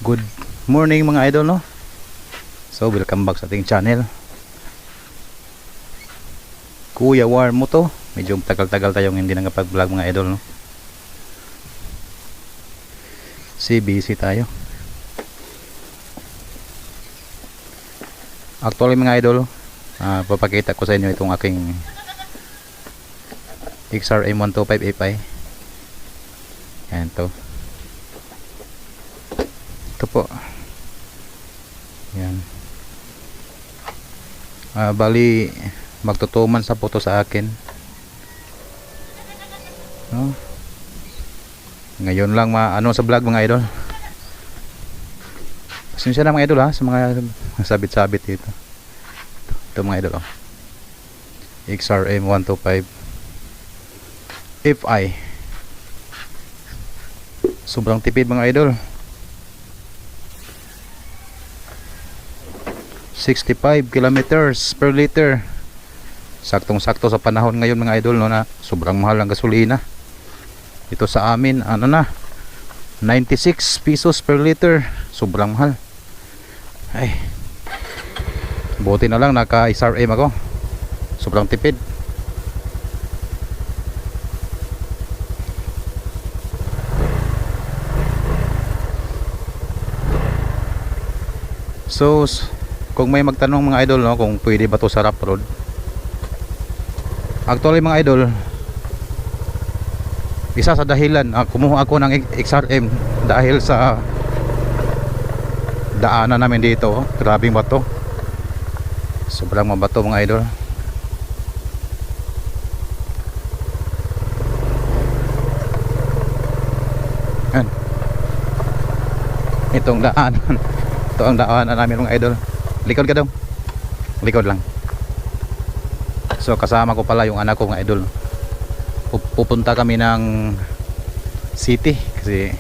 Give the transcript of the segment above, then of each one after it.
Good morning mga idol, no? So welcome back sa ating channel. Kuya War mo to. Medyo tagal-tagal tayong hindi nakapag-vlog mga idol, no? Busy tayo. Actually mga idol, papakita ko sa inyo itong aking XRM125 FI. Yan to. Ito po. Yan. Bali magtutuman sa photo sa akin, no? Ngayon lang ano sa vlog mga idol. Pasensya na mga idol ha sa mga sabit-sabit dito. Ito mga idol, oh. XRM125 FI. Sobrang tipid mga idol. 65 kilometers per liter. Saktong-sakto sa panahon ngayon mga idol, no, na sobrang mahal ang gasolina. Ito sa amin ano na 96 pesos per liter. Sobrang mahal. Ay, buti na lang naka SRM ako. Sobrang tipid. So kung may magtanong mga idol, no, kung pwede ba to sa rough road, actually mga idol, isa sa dahilan kumuha ako ng XRM dahil sa daanan namin dito. Grabing bato, sobrang mabato mga idol. Yan. Itong daanan ito ang daanan namin mga idol. Likod ka daw. Likod lang. So kasama ko pala yung anak ko mga idol. Pupunta kami ng city kasi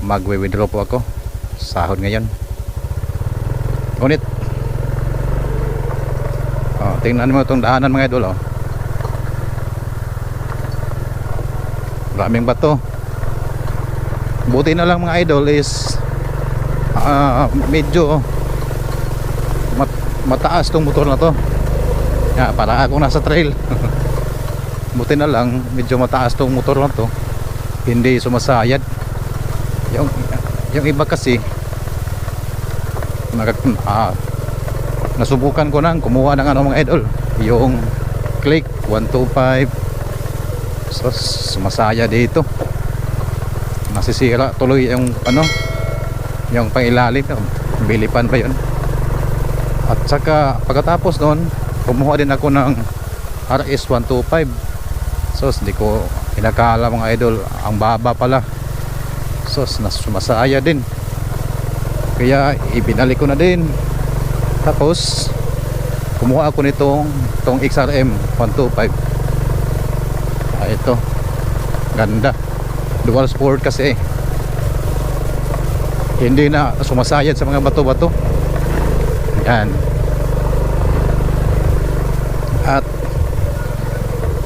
magwe-withdraw po ako. Sahod ngayon. Ngunit tingnan mo itong daanan mga idol, oh. Maraming bato. Buti na lang mga idol is medyo mataas tong motor na to. Para ako nasa trail. Buti na lang medyo mataas tong motor na to, hindi sumasayad. Yung iba kasi nasubukan ko nang kumuha ng ano mga idol, yung Click 125. So sumasaya dito, nasisira tuloy yung ano, yung pangilalim, bilipan pa yun. At saka pagkatapos noon kumuha din ako ng RS125. So hindi ko inakala mga idol, ang baba pala. So sumasaya din, kaya ibinalik ko na din. Tapos kumuha ako nitong XRM125. Ito ganda, dual sport kasi, hindi na sumasayad sa mga bato-bato. Yan. At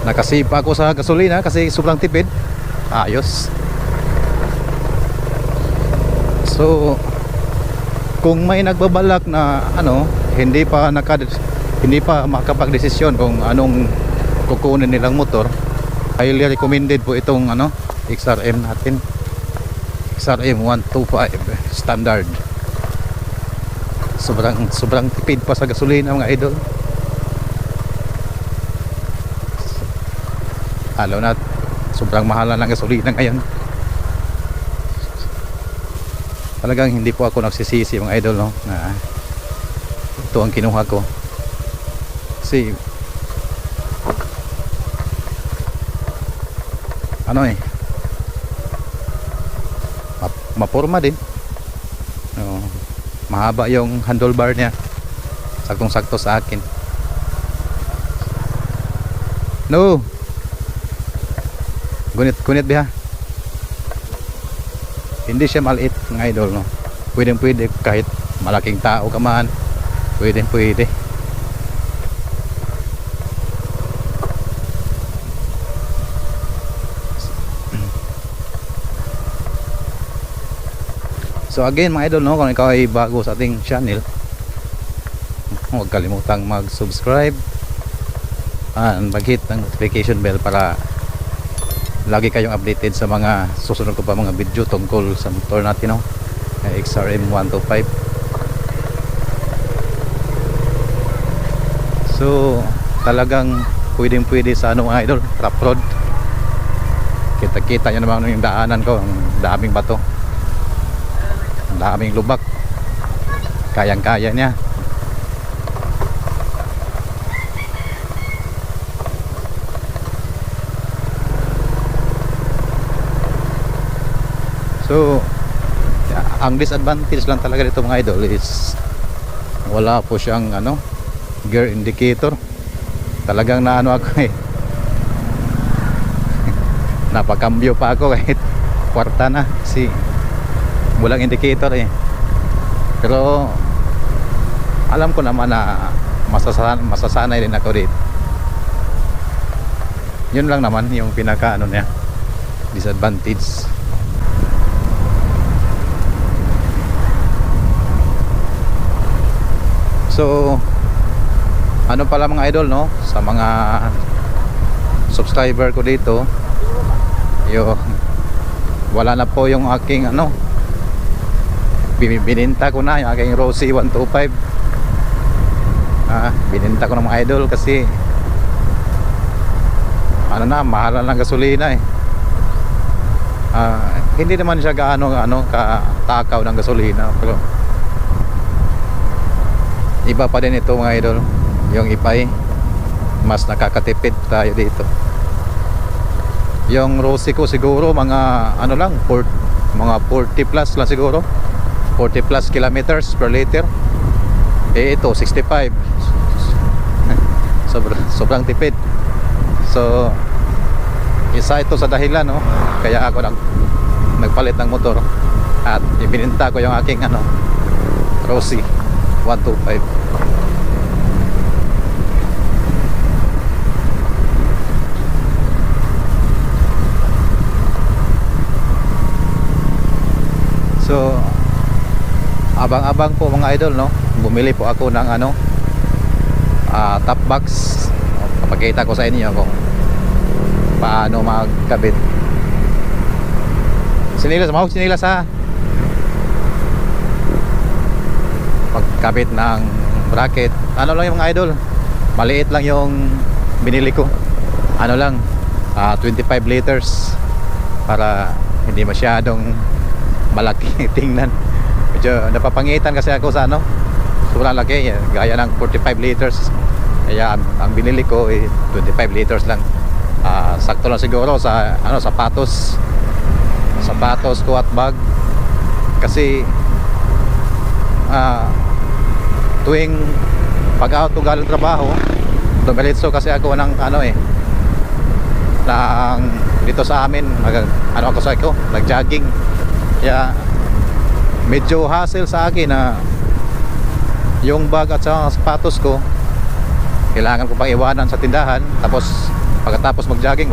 nakasipa ako sa gasolina kasi sobrang tipid. Ayos. So kung may nagbabalak na ano, hindi pa makapagdesisyon kung anong kukunin nilang motor, highly recommended po itong ano, XRM natin. XRM125 standard. Sobrang tipid pa sa gasolina mga idol. Halo na sobrang mahal na ng gasolina ngayon. Talagang hindi po ako nagsisisi mga idol, no, na ito ang kinuha ko. Kasi ano maporma din. Mahaba yung handlebar niya, saktong-sakto sa akin. No, gunit biha. Hindi siya maliit ng idol, no. Pwede kahit malaking tao ka man, pwede. So again mga idol, no, kung ikaw ay bago sa ating channel, huwag kalimutang mag-subscribe and mag-hit ng notification bell para lagi kayong updated sa mga susunod ko pa mga video tungkol sa motor natin, no, XRM 125. So talagang pwede sa ano mga idol, rough road. Kita nyo naman yung daanan ko, ang daming bato, ang daming lubak, kayang-kaya niya. So ang disadvantage lang talaga dito mga idol is wala po siyang ano, gear indicator. Talagang naano ako napakambyo pa ako kahit kwarta na kasi walang indicator pero alam ko naman na masasanay din ako dito. Yun lang naman yung pinaka ano niya, disadvantage. So ano pala mga idol, no, sa mga subscriber ko dito, wala na po yung aking ano, bininta ko na yung aking Rossi 125. Bininta ko ng mga idol kasi ano na, mahal ng gasolina hindi naman siya gaano katakaw ng gasolina, pero iba pa din ito mga idol, yung ipay mas nakakatipid tayo dito. Yung Rossi ko siguro mga ano lang, mga 40 plus lang siguro, 40 plus kilometers per liter. Ito 65. sobrang tipid. So isa ito sa dahilan, no, kaya ako nagpalit ng motor at ibininta ko yung aking ano, Rossi 125. So abang-abang po mga idol, no, bumili po ako ng ano, top box. Papakita ko sa inyo kung paano magkabit. Sinilas pagkabit ng bracket. Ano lang yung mga idol, maliit lang yung binili ko, ano lang, 25 liters para hindi masyadong malaki tingnan. Medyo napapangitan kasi ako sa ano, sobrang laki, gaya ng 45 liters. Kaya ang binili ko 25 liters lang. Sakto lang siguro sa ano, sapatos ko at bag. Kasi tuwing pag-out ko galing trabaho, dumiretso kasi ako ng ano dito sa amin, nag-jogging. Kaya medyo hassle sa akin na yung bag at sa sapatos ko kailangan ko pang iwanan sa tindahan, tapos pagkatapos mag-jogging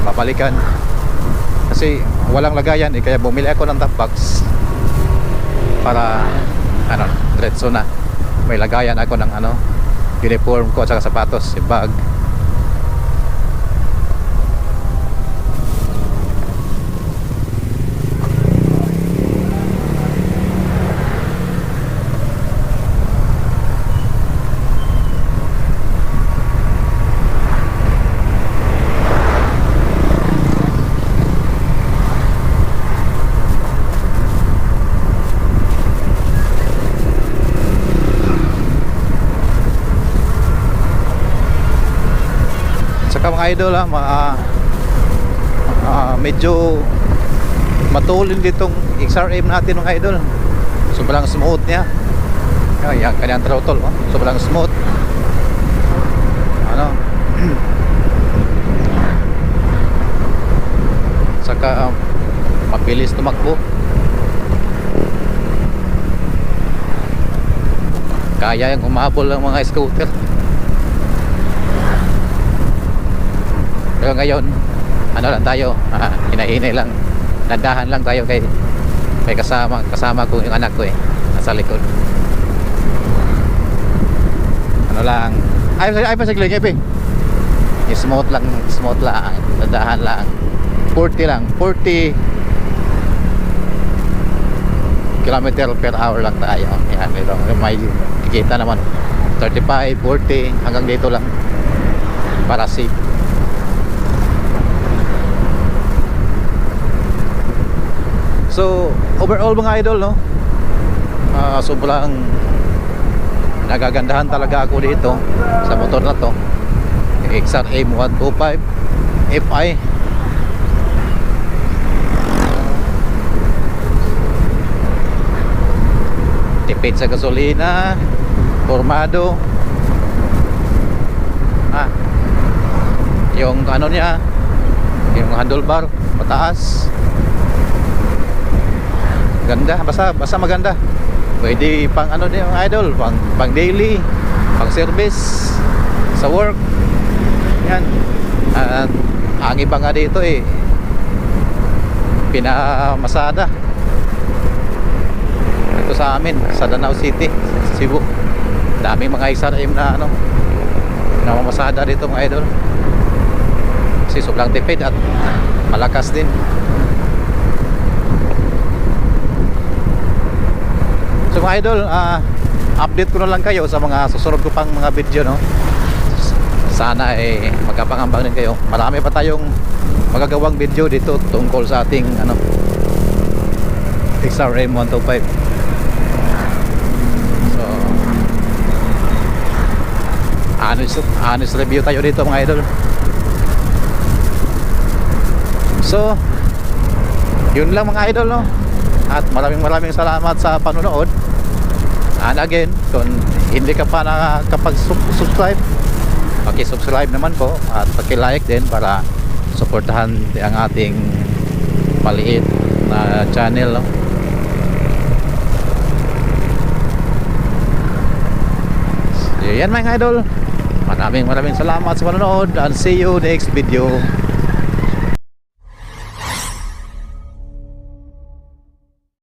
babalikan kasi walang lagayan kaya bumili ako ng top box para ano, diretso na may lagayan ako ng ano, uniform ko at saka sapatos, bag. Saka mga idol medyo matulin ditong XRM natin mga idol. Sobrang smooth niya. Yan, kanyang throttle, sobrang smooth. Ano? Saka mabilis tumakbo. Kaya yung umabol ng mga scooter. Pero ngayon ano lang tayo, hinahinay lang, nandahan lang tayo kay May kasama ko yung anak ko eh, nasa likod. Ano lang, ay pa saglit eh, smooth lang, dadahan lang, 40 lang, 40 kilometer per hour lang tayo. Yan, ito, may kita naman 35, 40 hanggang dito lang para safe. So overall mga idol, no, sobrang nagagandahan talaga ako dito sa motor na to, XRM 125 Fi. Tipid sa gasolina, formado. Yung ano niya, yung handlebar mataas, ganda, basta maganda. Pwede pang ano din yung idol, pang daily, pang service sa work. Yan. At ang iba nga dito eh, pinamasada ito sa amin sa Danau City, Cebu. Daming mga XRM na ano, namamasada dito mga idol. Kasi sobrang tipid at malakas din. So mga idol, update ko na lang kayo sa mga susunod ko pang mga video, no. Sana eh magkapangambang din kayo. Marami pa tayong magagawang video dito tungkol sa ating ano, XRM 125. So honest review tayo dito mga idol. So yun lang mga idol, no. At maraming salamat sa panonood. And again, kung hindi ka pa nakakapag-subscribe, paki-subscribe naman po at paki-like din para suportahan ang ating maliit na channel, no? So, yan mga idol. Maraming salamat sa panonood and see you next video.